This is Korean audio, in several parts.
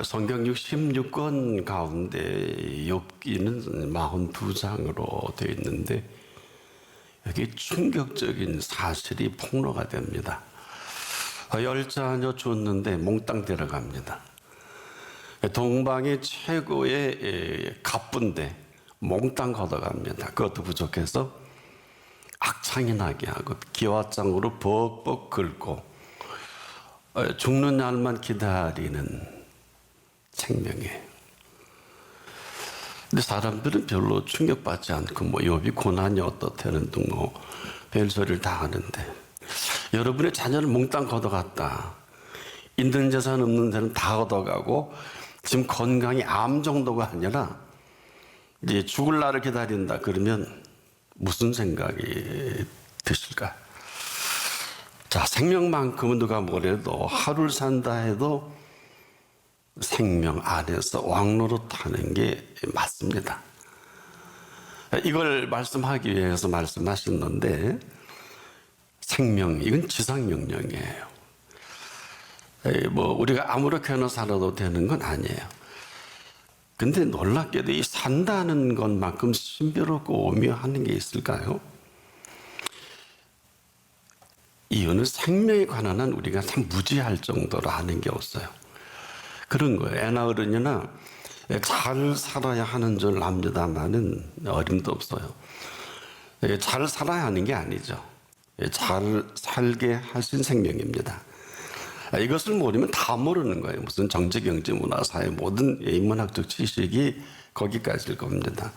성경 66권 가운데 욥기는 42장으로 되어 있는데 여기 충격적인 사실이 폭로가 됩니다. 10자녀 줬는데 몽땅 데려갑니다. 동방의 최고의 갑부인데 몽땅 걷어갑니다. 그것도 부족해서 악창이 나게 하고 기와장으로 벅벅 긁고 죽는 날만 기다리는 생명이에요. 근데 사람들은 별로 충격받지 않고 욥이 고난이 어떻다는 등 별소리를 다 하는데, 여러분의 자녀를 몽땅 걷어갔다, 있는 재산 없는 데는 다 걷어가고 지금 건강이 암 정도가 아니라 이제 죽을 날을 기다린다 그러면 무슨 생각이 드실까? 자, 생명만큼은 누가 뭐래도 하루를 산다 해도 생명 안에서 왕노릇하는 게 맞습니다. 이걸 말씀하기 위해서 말씀하셨는데, 생명, 이건 지상명령이에요. 우리가 아무렇게나 살아도 되는 건 아니에요. 근데 놀랍게도 이 산다는 것만큼 신비롭고 오묘한 게 있을까요? 이유는 생명에 관한 한 우리가 참 무지할 정도로 아는 게 없어요. 그런 거예요. 애나 어른이나 잘 살아야 하는 줄 압니다만은 어림도 없어요. 잘 살아야 하는 게 아니죠. 잘 살게 하신 생명입니다. 이것을 모르면 다 모르는 거예요. 무슨 정치, 경제, 문화, 사회 모든 인문학적 지식이 거기까지일 겁니다.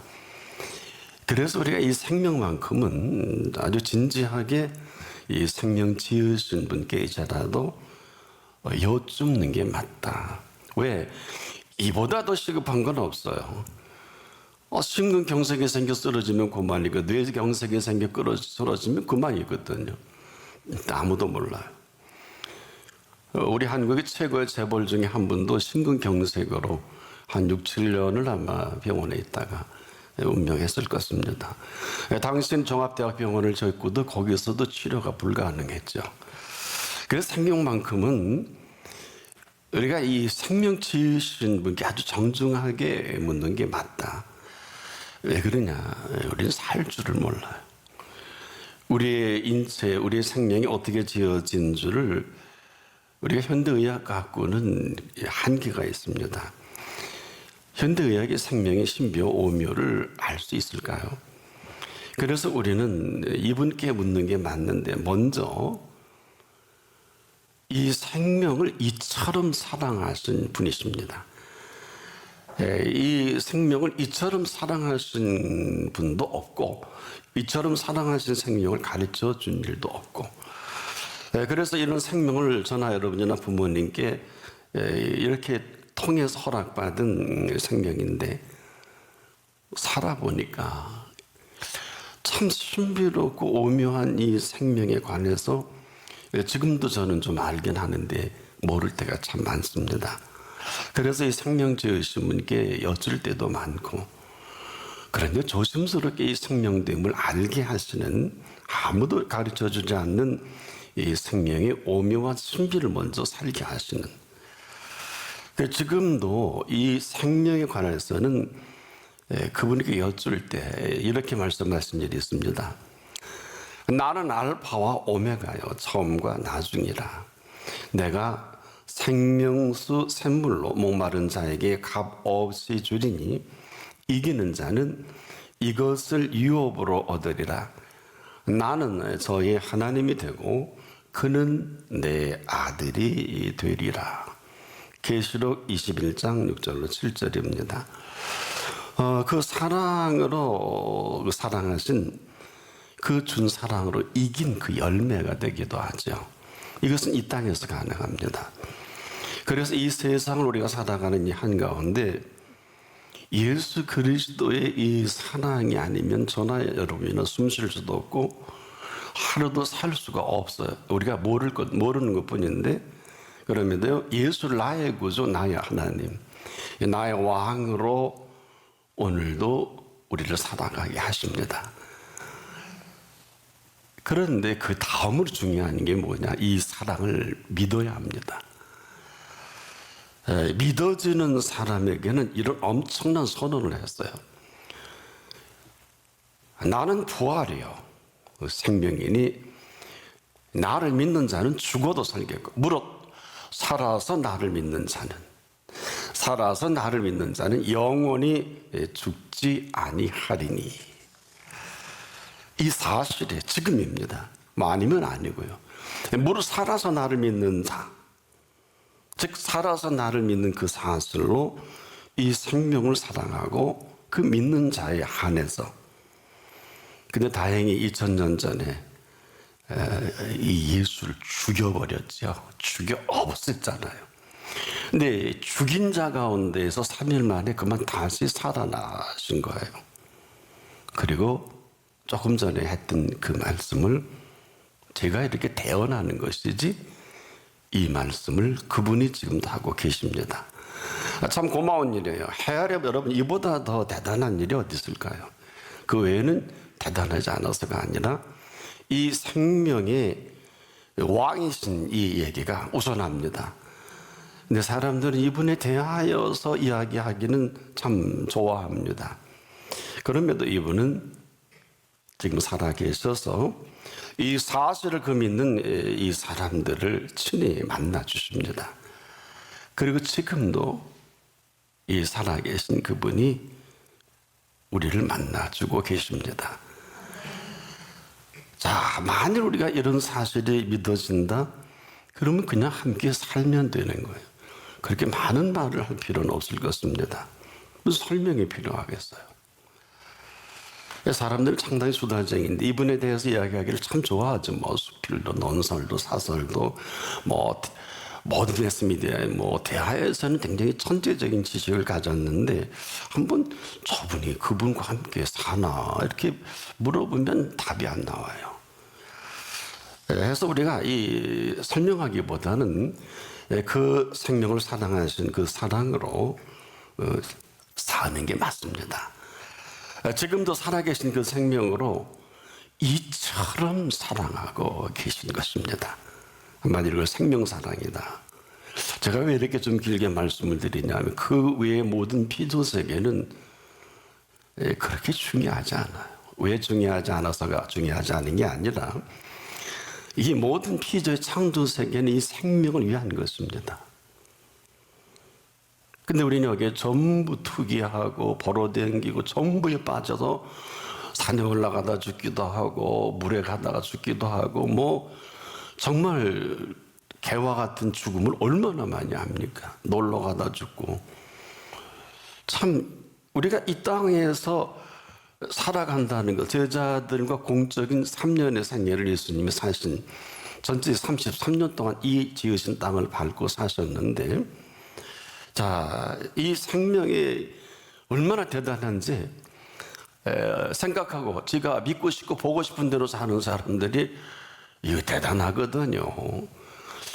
그래서 우리가 이 생명만큼은 아주 진지하게 이 생명 지으신 분께 이제라도 여쭙는 게 맞다. 왜? 이보다 더 시급한 건 없어요. 심근경색이 생겨 쓰러지면 그만이고, 뇌경색이 생겨 쓰러지면 그만이거든요. 아무도 몰라요. 우리 한국의 최고의 재벌 중에 한 분도 심근경색으로 한 6, 7년을 아마 병원에 있다가 운명했을 것입니다. 당신 종합대학병원을 짓고도 거기서도 치료가 불가능했죠. 그래서 생명만큼은 우리가 이 생명 지으신 분께 아주 정중하게 묻는 게 맞다. 왜 그러냐? 우리는 살 줄을 몰라요. 우리의 인체, 우리의 생명이 어떻게 지어진 줄을 우리가 현대의학 갖고는 한계가 있습니다. 현대의학의 생명의 신비와 오묘를 알 수 있을까요? 그래서 우리는 이분께 묻는 게 맞는데, 먼저 이 생명을 이처럼 사랑하신 분이십니다. 이 생명을 이처럼 사랑하신 분도 없고, 이처럼 사랑하신 생명을 가르쳐 준 일도 없고, 그래서 이런 생명을 저나 여러분이나 부모님께 이렇게 통해서 허락받은 생명인데, 살아보니까 참 신비롭고 오묘한 이 생명에 관해서 지금도 저는 좀 알긴 하는데 모를 때가 참 많습니다. 그래서 이 생명 지으신 분께 여쭐 때도 많고, 그런데 조심스럽게 이 생명됨을 알게 하시는, 아무도 가르쳐주지 않는 이 생명의 오묘한 신비를 먼저 살게 하시는, 지금도 이 생명에 관해서는 그분에게 여쭐 때 이렇게 말씀하신 일이 있습니다. 나는 알파와 오메가요, 처음과 나중이라. 내가 생명수 샘물로 목마른 자에게 값 없이 주리니 이기는 자는 이것을 유업으로 얻으리라. 나는 저의 하나님이 되고 그는 내 아들이 되리라. 계시록 21장 6절로 7절입니다. 그 사랑으로 사랑하신 그 준 사랑으로 이긴 그 열매가 되기도 하죠. 이것은 이 땅에서 가능합니다. 그래서 이 세상을 우리가 살아가는 이 한가운데 예수 그리스도의 이 사랑이 아니면 저나 여러분이나 숨 쉴 수도 없고 하루도 살 수가 없어요. 우리가 모르는 것뿐인데, 그럼에도 예수를 나의 구주, 나의 하나님, 나의 왕으로 오늘도 우리를 살아가게 하십니다. 그런데 그 다음으로 중요한 게 뭐냐? 이 사랑을 믿어야 합니다. 믿어지는 사람에게는 이런 엄청난 선언을 했어요. 나는 부활이요 생명이니 나를 믿는 자는 죽어도 살겠고 무릇 살아서 나를 믿는 자는 영원히 죽지 아니하리니. 이 사실이 지금입니다. 뭐 아니면 아니고요. 무릇 살아서 나를 믿는 자, 즉 살아서 나를 믿는 그 사실로 이 생명을 사랑하고 그 믿는 자에 한해서. 근데 다행히 2000년 전에 이 예수를 죽여버렸죠. 죽여 없앴잖아요. 근데 죽인 자 가운데에서 3일 만에 그만 다시 살아나신 거예요. 그리고 조금 전에 했던 그 말씀을 제가 이렇게 대언하는 것이지 이 말씀을 그분이 지금도 하고 계십니다. 참 고마운 일이에요. 헤아려 여러분 이보다 더 대단한 일이 어디 있을까요? 그 외에는 대단하지 않아서가 아니라 이 생명의 왕이신 이 얘기가 우선합니다. 근데 사람들은 이분에 대하여서 이야기하기는 참 좋아합니다. 그럼에도 이분은 지금 살아계셔서 이 사실을 그 믿는 이 사람들을 친히 만나 주십니다. 그리고 지금도 이 살아계신 그분이 우리를 만나주고 계십니다. 자, 만일 우리가 이런 사실이 믿어진다? 그러면 그냥 함께 살면 되는 거예요. 그렇게 많은 말을 할 필요는 없을 것입니다. 무슨 설명이 필요하겠어요? 사람들은 상당히 수다쟁이인데 이분에 대해서 이야기하기를 참 좋아하죠. 뭐 수필도, 논설도, 사설도, 뭐 모든 매스미디어에 뭐 대하에서는 굉장히 천재적인 지식을 가졌는데 한번 저분이 그분과 함께 사나 이렇게 물어보면 답이 안 나와요. 그래서 우리가 이 설명하기보다는 그 생명을 사랑하신 그 사랑으로 사는 게 맞습니다. 지금도 살아계신 그 생명으로 이처럼 사랑하고 계신 것입니다. 한마디로 생명사랑이다. 제가 왜 이렇게 좀 길게 말씀을 드리냐면 그 외의 모든 피조세계는 그렇게 중요하지 않아요. 왜 중요하지 않아서가 중요하지 않은 게 아니라 이 모든 피조의 창조세계는 이 생명을 위한 것입니다. 근데 우리는 여기에 전부 투기하고 벌어댕기고 전부에 빠져서 산에 올라가다 죽기도 하고 물에 가다가 죽기도 하고 뭐 정말 개와 같은 죽음을 얼마나 많이 합니까? 놀러 가다 죽고. 참 우리가 이 땅에서 살아간다는 것, 제자들과 공적인 3년의 생애를 예수님이 사신 전체 33년 동안 이 지으신 땅을 밟고 사셨는데 자, 이 생명이 얼마나 대단한지 생각하고 지가 믿고 싶고 보고 싶은 대로 사는 사람들이 이거 대단하거든요.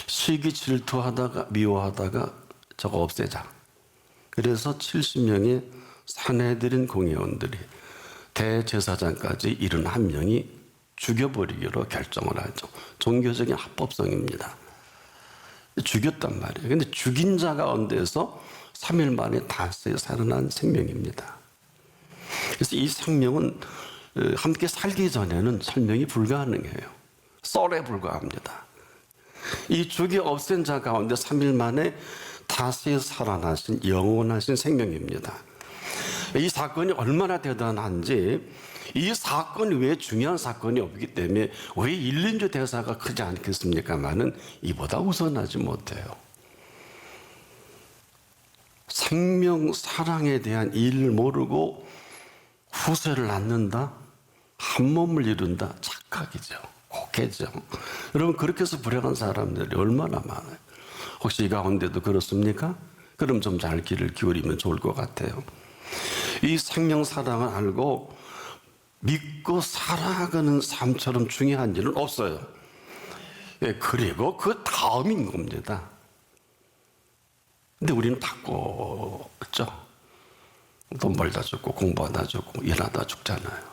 시기 질투하다가 미워하다가 저거 없애자. 그래서 70명의 사내들인 공회원들이 대제사장까지 71명이 죽여버리기로 결정을 하죠. 종교적인 합법성입니다. 죽였단 말이에요. 근데 죽인 자 가운데서 3일 만에 다시 살아난 생명입니다. 그래서 이 생명은 함께 살기 전에는 설명이 불가능해요. 썰에 불과합니다. 이 죽여 없앤 자 가운데 3일 만에 다시 살아나신 영원하신 생명입니다. 이 사건이 얼마나 대단한지 이 사건이 왜 중요한 사건이 없기 때문에 왜 일륜주 대사가 크지 않겠습니까마는 이보다 우선하지 못해요. 생명 사랑에 대한 일을 모르고 후세를 낳는다? 한 몸을 이룬다? 착각이죠. 곡해죠. 여러분 그렇게 해서 불행한 사람들이 얼마나 많아요. 혹시 이 가운데도 그렇습니까? 그럼 좀 잘 귀를 기울이면 좋을 것 같아요. 이 생명 사랑을 알고 믿고 살아가는 삶처럼 중요한 일은 없어요. 그리고 그 다음인 겁니다. 근데 우리는 바꿨죠. 돈 벌다 죽고 공부하다 죽고 일하다 죽잖아요.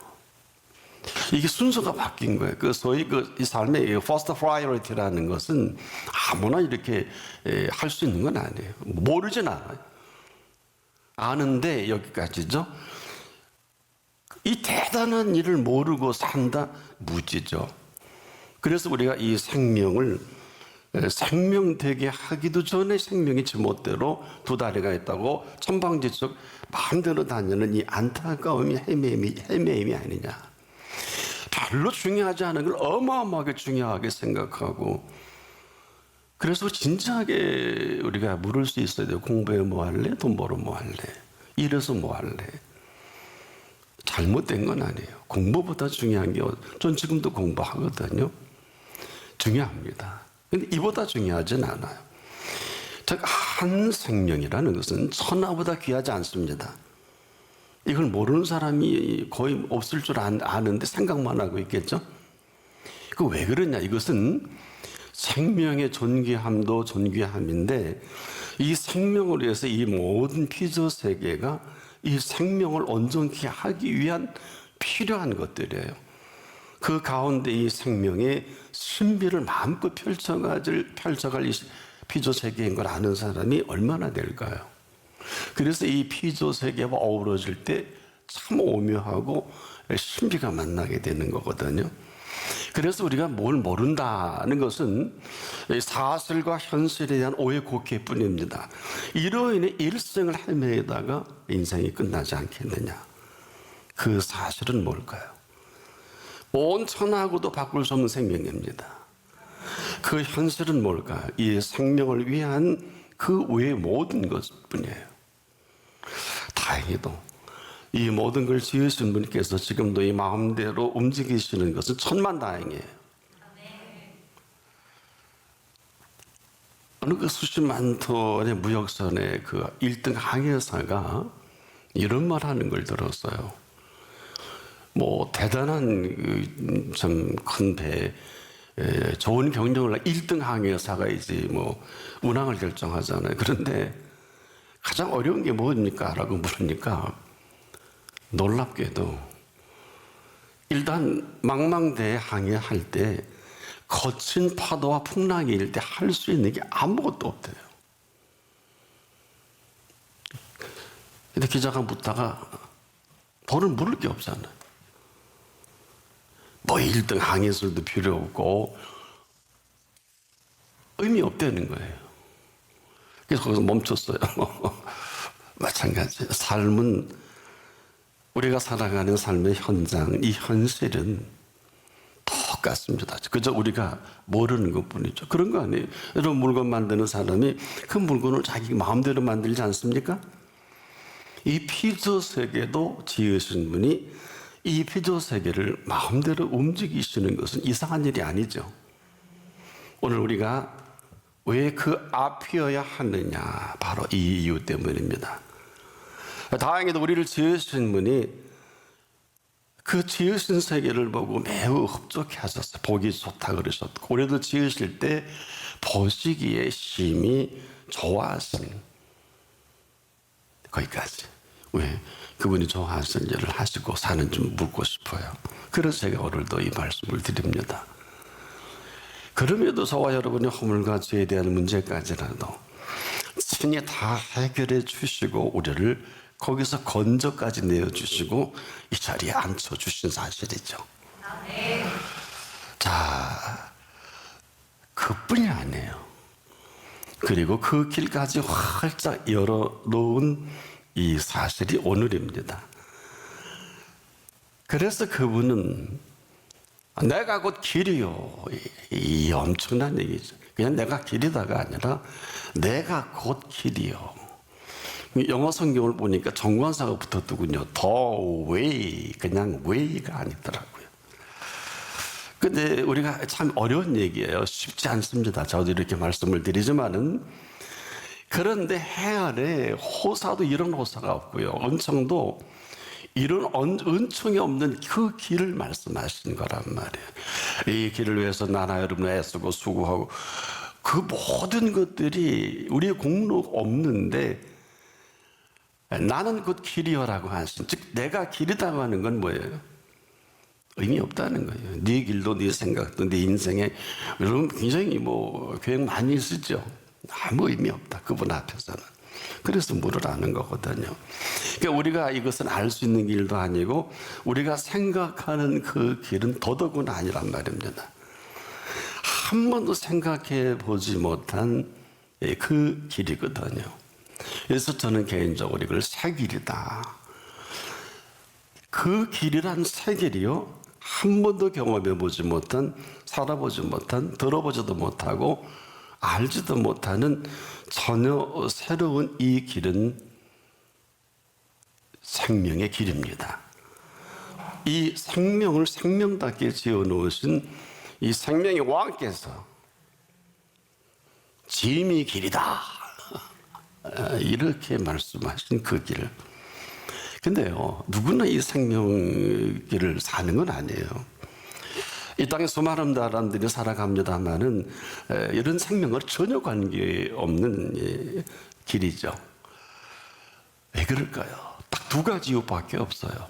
이게 순서가 바뀐 거예요. 그 소위 이 삶의 first priority라는 것은 아무나 이렇게 할 수 있는 건 아니에요. 모르진 않아요. 아는데 여기까지죠. 이 대단한 일을 모르고 산다? 무지죠. 그래서 우리가 이 생명을 생명되게 하기도 전에 생명이 제멋대로 두 다리가 있다고 천방지축 마음대로 다니는 이 안타까움이 헤매임이 아니냐. 별로 중요하지 않은 걸 어마어마하게 중요하게 생각하고, 그래서 진지하게 우리가 물을 수 있어야 돼요. 공부해 뭐 할래? 돈 벌어 뭐 할래? 일해서 뭐 할래? 잘못된 건 아니에요. 공부보다 중요한 게, 전 지금도 공부하거든요. 중요합니다. 근데 이보다 중요하진 않아요. 즉, 한 생명이라는 것은 천하보다 귀하지 않습니다. 이걸 모르는 사람이 거의 없을 줄 아는데 생각만 하고 있겠죠? 그 왜 그러냐? 이것은 생명의 존귀함도 존귀함인데, 이 생명을 위해서 이 모든 피조 세계가 이 생명을 온전케 하기 위한 필요한 것들이에요. 그 가운데 이 생명의 신비를 마음껏 펼쳐갈 이 피조 세계인 걸 아는 사람이 얼마나 될까요? 그래서 이 피조 세계와 어우러질 때 참 오묘하고 신비가 만나게 되는 거거든요. 그래서 우리가 뭘 모른다는 것은 사실과 현실에 대한 오해 곡해뿐입니다. 이로 인해 일생을 헤매다가 인생이 끝나지 않겠느냐. 그 사실은 뭘까요? 온 천하하고도 바꿀 수 없는 생명입니다. 그 현실은 뭘까요? 이 생명을 위한 그 외의 모든 것뿐이에요. 다행히도 이 모든 걸 지으신 분께서 지금도 이 마음대로 움직이시는 것은 천만다행이에요. 어느 그 수십만 톤의 무역선의 그 1등 항해사가 이런 말 하는 걸 들었어요. 뭐 대단한 참 큰 배, 좋은 경영을 1등 항해사가 이제 뭐 운항을 결정하잖아요. 그런데 가장 어려운 게 뭡니까? 라고 물으니까 놀랍게도 일단 망망대해 항해할 때 거친 파도와 풍랑이 일 때 할 수 있는 게 아무것도 없대요. 근데 기자가 묻다가 돈을 물을 게 없잖아요. 뭐 1등 항해술도 필요 없고 의미 없다는 거예요. 그래서 거기서 멈췄어요. 마찬가지. 삶은 우리가 살아가는 삶의 현장, 이 현실은 똑같습니다. 그저 우리가 모르는 것뿐이죠. 그런 거 아니에요. 여러분, 물건 만드는 사람이 그 물건을 자기 마음대로 만들지 않습니까? 이 피조 세계도 지으신 분이 이 피조 세계를 마음대로 움직이시는 것은 이상한 일이 아니죠. 오늘 우리가 왜 그 앞이어야 하느냐, 바로 이 이유 때문입니다. 다행히도 우리를 지으신 분이 그 지으신 세계를 보고 매우 흡족해 하셨어요. 보기 좋다 그러셨고, 우리도 지으실 때 보시기에 심히 좋아하신, 거기까지. 왜 그분이 좋아하신 일을 하시고 사는 줄 묻고 싶어요. 그래서 제가 오늘도 이 말씀을 드립니다. 그럼에도 저와 여러분의 허물과 죄에 대한 문제까지라도 친히 다 해결해 주시고 우리를 거기서 건져까지 내어주시고 이 자리에 앉혀주신 사실이죠. 자, 그뿐이 아니에요. 그리고 그 길까지 활짝 열어놓은 이 사실이 오늘입니다. 그래서 그분은 내가 곧 길이요. 이 엄청난 얘기죠. 그냥 내가 길이다가 아니라 내가 곧 길이요. 영어 성경을 보니까 정관사가 붙었더군요. The way, 그냥 way가 아니더라고요. 근데 우리가 참 어려운 얘기예요. 쉽지 않습니다. 저도 이렇게 말씀을 드리지만은, 그런데 해 아래 호사도 이런 호사가 없고요. 은총도 이런 은총이 없는 그 길을 말씀하신 거란 말이에요. 이 길을 위해서 나나 여러분 애쓰고 수고하고 그 모든 것들이 우리의 공로 없는데, 나는 곧 길이여라고 하신, 즉 내가 길이라고 하는 건 뭐예요? 의미 없다는 거예요. 네 길도 네 생각도 네 인생에 여러분 굉장히 계획 많이 있으죠. 아무 의미 없다. 그분 앞에서는. 그래서 물으라는 거거든요. 그러니까 우리가 이것은 알 수 있는 길도 아니고 우리가 생각하는 그 길은 더더구나 아니란 말입니다. 한 번도 생각해 보지 못한 그 길이거든요. 그래서 저는 개인적으로 이걸 새 길이다. 그 길이란 새 길이요. 한 번도 경험해 보지 못한, 살아보지 못한, 들어보지도 못하고 알지도 못하는 전혀 새로운 이 길은 생명의 길입니다. 이 생명을 생명답게 지어놓으신 이 생명의 왕께서 짐이 길이다 이렇게 말씀하신 그 길. 근데요, 누구나 이 생명길을 사는 건 아니에요. 이 땅에 수많은 사람들이 살아갑니다만은 이런 생명과 전혀 관계없는 길이죠. 왜 그럴까요? 딱 두 가지 이유밖에 없어요.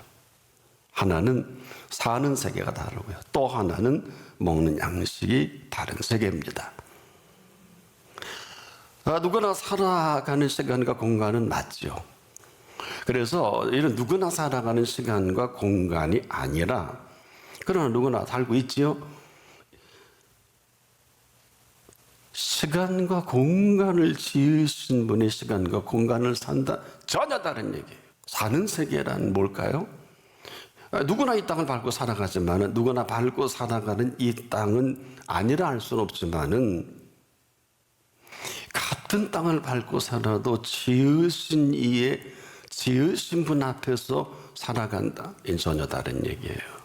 하나는 사는 세계가 다르고요. 또 하나는 먹는 양식이 다른 세계입니다. 누구나 살아가는 시간과 공간은 맞죠. 그래서 이런 누구나 살아가는 시간과 공간이 아니라, 그러나 누구나 살고 있지요. 시간과 공간을 지으신 분이 시간과 공간을 산다. 전혀 다른 얘기예요. 사는 세계란 뭘까요? 누구나 이 땅을 밟고 살아가지만 누구나 밟고 살아가는 이 땅은 아니라 할 수는 없지만은 같은 땅을 밟고 살아도 지으신 분 앞에서 살아간다. 이건 전혀 다른 얘기예요.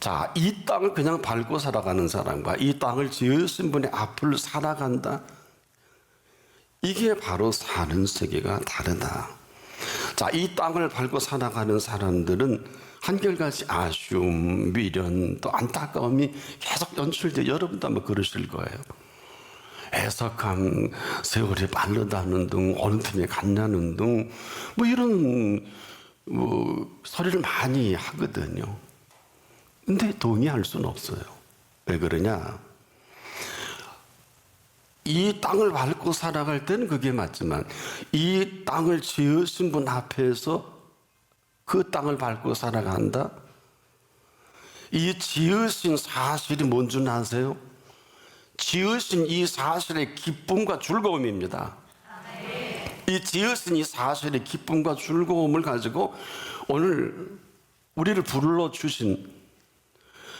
자, 이 땅을 그냥 밟고 살아가는 사람과 이 땅을 지으신 분의 앞을 살아간다. 이게 바로 사는 세계가 다르다. 자, 이 땅을 밟고 살아가는 사람들은 한결같이 아쉬움, 미련, 또 안타까움이 계속 연출돼. 여러분도 아마 그러실 거예요. 애석함, 세월이 빠르다는 등, 어느 틈에 갔냐는 등, 이런 소리를 많이 하거든요. 근데 동의할 수는 없어요. 왜 그러냐? 이 땅을 밟고 살아갈 때는 그게 맞지만 이 땅을 지으신 분 앞에서 그 땅을 밟고 살아간다? 이 지으신 사실이 뭔 줄 아세요? 지으신 이 사실의 기쁨과 즐거움입니다. 이 지으신 이 사실의 기쁨과 즐거움을 가지고 오늘 우리를 불러주신,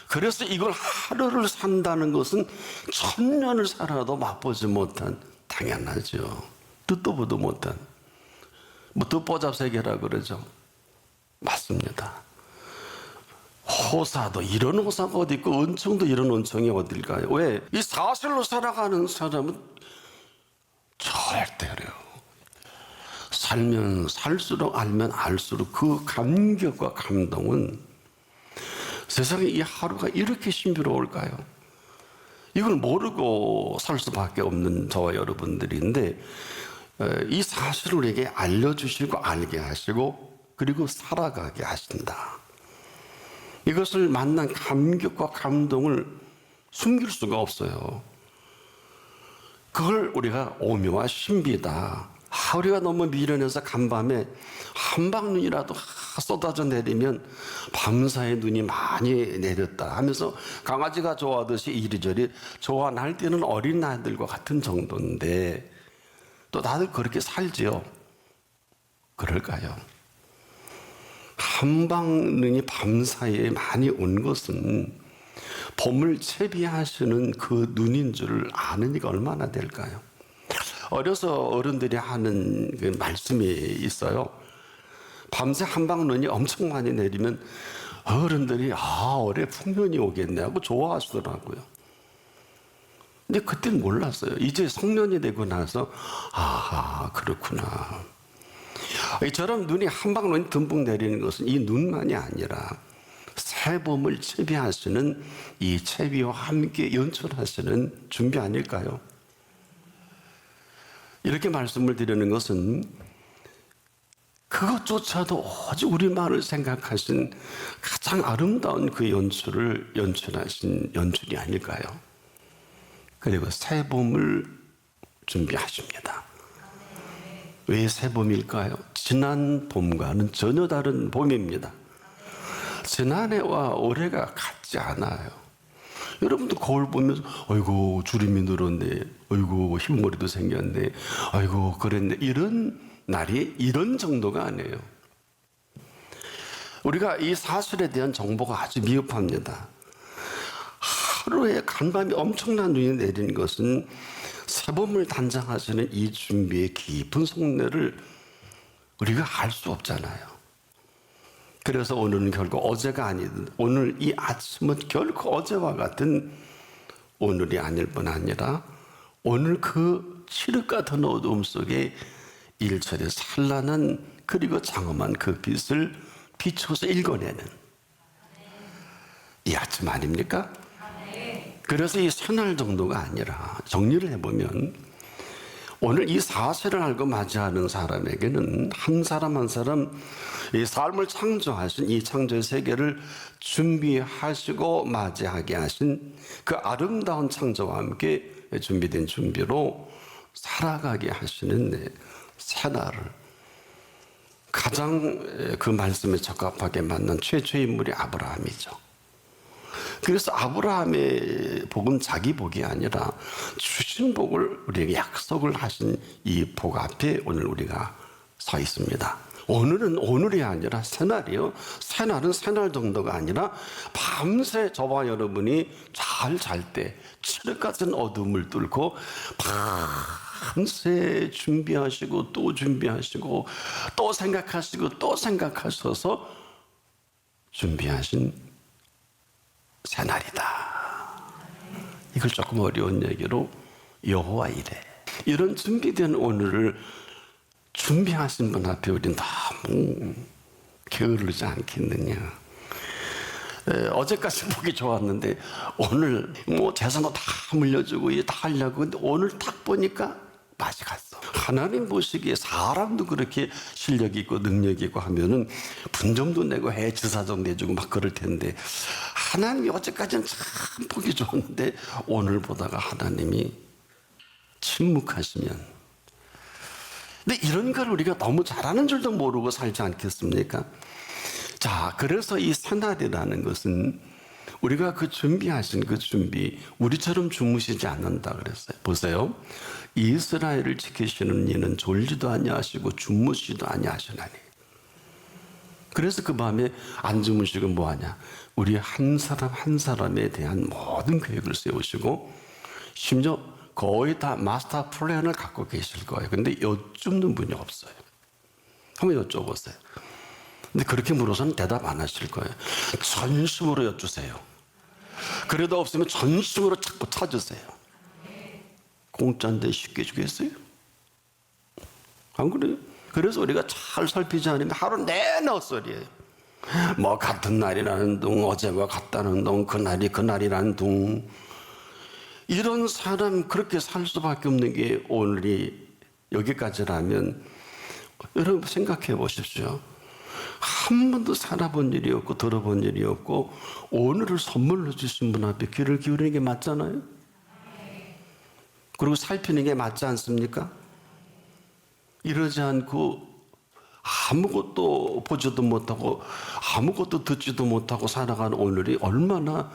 그래서 이걸 하루를 산다는 것은 1000년을 살아도 맛보지 못한, 당연하죠. 듣도 보도 못한, 듣보잡 세계라 그러죠. 맞습니다. 호사도 이런 호사가 어디 있고 은총도 이런 은총이 어딜까요? 왜? 이 사실로 살아가는 사람은 절대로요. 살면 살수록 알면 알수록 그 감격과 감동은, 세상에 이 하루가 이렇게 신비로울까요? 이걸 모르고 살 수밖에 없는 저와 여러분들인데, 이 사실을 우리에게 알려주시고 알게 하시고 그리고 살아가게 하신다. 이것을 만난 감격과 감동을 숨길 수가 없어요. 그걸 우리가 오묘와 신비다. 우리가 너무 미련해서 간밤에 한방눈이라도 쏟아져 내리면 밤사이 눈이 많이 내렸다 하면서 강아지가 좋아하듯이 이리저리 좋아할 때는 어린 아이들과 같은 정도인데 또 다들 그렇게 살지요. 그럴까요? 한방눈이 밤사이에 많이 온 것은 봄을 채비하시는 그 눈인 줄 아는 이가 얼마나 될까요? 어려서 어른들이 하는 그 말씀이 있어요. 밤새 한방눈이 엄청 많이 내리면 어른들이 올해 풍년이 오겠네 하고 좋아하시더라고요. 근데 그때는 몰랐어요. 이제 성년이 되고 나서 그렇구나. 이처럼 눈이 한방눈이 듬뿍 내리는 것은 이 눈만이 아니라 새봄을 채비하시는 이 채비와 함께 연출하시는 준비 아닐까요? 이렇게 말씀을 드리는 것은 그 그것조차도 오직 우리만을 생각하신 가장 아름다운 그 연출을 연출하신 연출이 아닐까요? 그리고 새 봄을 준비하십니다. 왜 새 봄일까요? 지난 봄과는 전혀 다른 봄입니다. 지난해와 올해가 같지 않아요. 여러분도 거울 보면서 아이고 주름이 늘었네, 아이고 흰머리도 생겼네, 아이고 그랬네, 이런 날이 이런 정도가 아니에요. 우리가 이 사실에 대한 정보가 아주 미흡합니다. 하루에 간밤에 엄청난 눈이 내리는 것은 새봄을 단장하시는 이 준비의 깊은 속내를 우리가 알 수 없잖아요. 그래서 오늘은 결국 어제가 아니든 오늘 이 아침은 결코 어제와 같은 오늘이 아닐 뿐 아니라 오늘 그 칠흑 같은 어두움 속에 일철의 찬란한 그리고 장엄한 그 빛을 비춰서 읽어내는 이 아침 아닙니까? 그래서 이 새날 정도가 아니라 정리를 해보면 오늘 이 사실을 알고 맞이하는 사람에게는 한 사람 한 사람 이 삶을 창조하신 이 창조의 세계를 준비하시고 맞이하게 하신 그 아름다운 창조와 함께 준비된 준비로 살아가게 하시는 새날을 가장 그 말씀에 적합하게 맞는 최초의 인물이 아브라함이죠. 그래서 아브라함의 복은 자기 복이 아니라 주신 복을 우리에게 약속을 하신 이 복 앞에 오늘 우리가 서 있습니다. 오늘은 오늘이 아니라 새날이요. 새날은 새날 정도가 아니라 밤새 저와 여러분이 잘 잘 때 칠흑 같은 어둠을 뚫고 밤새 준비하시고 또 준비하시고 또 생각하시고 또 생각하셔서 준비하신 새날이다. 이걸 조금 어려운 얘기로 여호와 이래. 이런 준비된 오늘을 준비하신 분 앞에 우리는 너무 게으르지 않겠느냐. 어제까지 보기 좋았는데 오늘 뭐 재산도 다 물려주고 다 하려고, 근데 오늘 딱 보니까 맛이 갔어. 하나님 보시기에 사람도 그렇게 실력이 있고 능력이 있고 하면은 분점도 내고 해 주사도 내주고 막 그럴 텐데 하나님이 어제까지는 참 보기 좋았는데 오늘 보다가 하나님이 침묵하시면, 근데 이런 걸 우리가 너무 잘하는 줄도 모르고 살지 않겠습니까? 자, 그래서 이 새날이라는 것은 우리가 그 준비하신 그 준비, 우리처럼 주무시지 않는다 그랬어요. 보세요. 이스라엘을 지키시는 이는 졸지도 아니하시고 주무시도 아니하시나니. 그래서 그 밤에 안 주무시고 뭐하냐? 우리 한 사람 한 사람에 대한 모든 계획을 세우시고 심지어 거의 다 마스터 플랜을 갖고 계실 거예요. 근데 여쭙는 분이 없어요. 한번 여쭤보세요. 근데 그렇게 물어서는 대답 안 하실 거예요. 전심으로 여쭈세요. 그래도 없으면 전심으로 자꾸 찾으세요. 공짜인데 쉽게 주겠어요? 안 그래요? 그래서 우리가 잘 살피지 않으면 하루 내내 헛소리예요. 뭐 같은 날이라는 둥, 어제와 같다는 둥, 그날이라는 둥. 이런 사람 그렇게 살 수밖에 없는 게 오늘이 여기까지라면 여러분 생각해 보십시오. 한 번도 살아본 일이 없고 들어본 일이 없고 오늘을 선물로 주신 분 앞에 귀를 기울이는 게 맞잖아요. 그리고 살피는 게 맞지 않습니까? 이러지 않고 아무것도 보지도 못하고 아무것도 듣지도 못하고 살아가는 오늘이 얼마나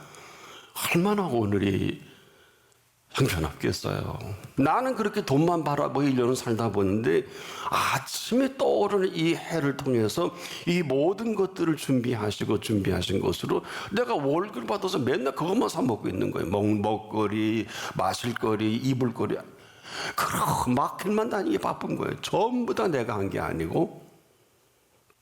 오늘이 형편없겠어요. 나는 그렇게 돈만 바라보고 1년을 살다 보는데 아침에 떠오르는 이 해를 통해서 이 모든 것들을 준비하신 것으로 내가 월급을 받아서 맨날 그것만 사 먹고 있는 거예요. 먹거리, 마실 거리, 입을 거리. 그렇게 마켓만 다니기 바쁜 거예요. 전부 다 내가 한 게 아니고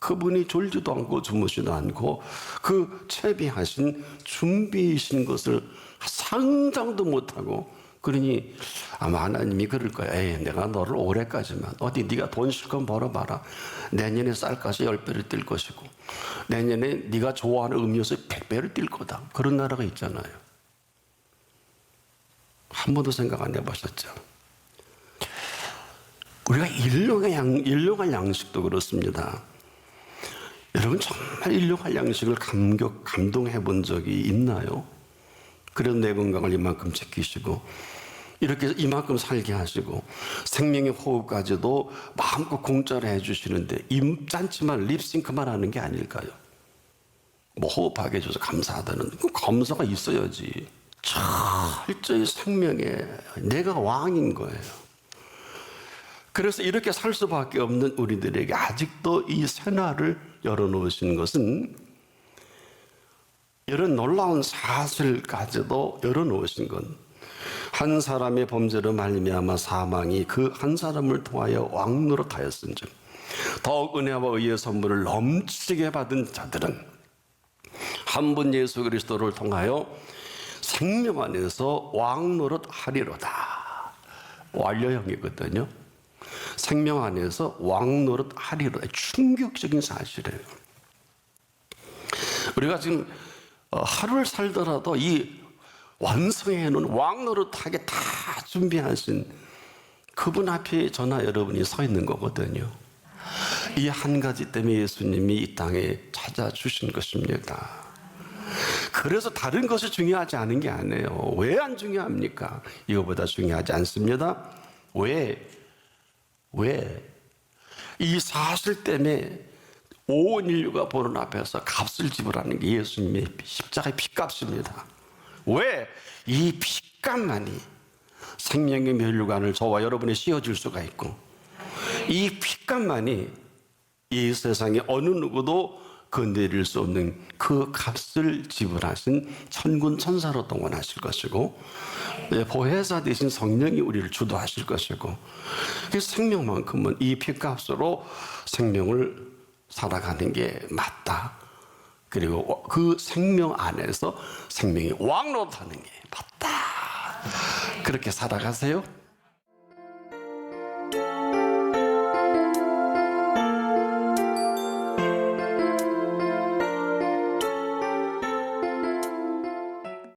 그분이 졸지도 않고 주무시도 않고 그 채비하신 준비이신 것을 상상도 못하고, 그러니 아마 하나님이 그럴 거야. 에이, 내가 너를 올해까지만 어디 네가 돈 실컷 벌어봐라. 내년에 쌀값이 10배를 뛸 것이고 내년에 네가 좋아하는 음료수 100배를 뛸 거다. 그런 나라가 있잖아요. 한 번도 생각 안 해보셨죠? 우리가 일용할 양식도 그렇습니다. 여러분 정말 인류 활양식을 감동해 본 적이 있나요? 그래도 내 건강을 이만큼 지키시고 이렇게 이만큼 살게 하시고 생명의 호흡까지도 마음껏 공짜로 해주시는데 입잔치만 립싱크만 하는 게 아닐까요? 뭐 호흡하게 해줘서 감사하다는 그 감사가 있어야지. 철저히 생명에 내가 왕인 거예요. 그래서 이렇게 살 수밖에 없는 우리들에게 아직도 이 새날을 열어놓으신 것은, 이런 놀라운 사실까지도 열어놓으신 건 한 사람의 범죄로 말미암아 사망이 그 한 사람을 통하여 왕노릇하였은즉 더욱 은혜와 의의 선물을 넘치게 받은 자들은 한 분 예수 그리스도를 통하여 생명 안에서 왕노릇하리로다. 완료형이거든요. 생명 안에서 왕노릇하리로다. 충격적인 사실이에요. 우리가 지금 하루를 살더라도 이 완성해 놓은 왕노릇하게 다 준비하신 그분 앞에 저나 여러분이 서 있는 거거든요. 이 한 가지 때문에 예수님이 이 땅에 찾아주신 것입니다. 그래서 다른 것이 중요하지 않은 게 아니에요. 왜 안 중요합니까? 이거보다 중요하지 않습니다. 왜? 이 사실 때문에 온 인류가 보는 앞에서 값을 지불하는 게 예수님의 십자가의 피값입니다. 왜? 이 피값만이 생명의 면류관을 저와 여러분이 씌워줄 수가 있고, 이 피값만이 이 세상에 어느 누구도 건드릴 수 없는 그 값을 지불하신 천군 천사로 동원하실 것이고, 보혜사 되신 성령이 우리를 주도하실 것이고, 그 생명만큼은 이 피값으로 생명을 살아가는 게 맞다. 그리고 그 생명 안에서 생명이 왕노릇하는 게 맞다. 그렇게 살아가세요.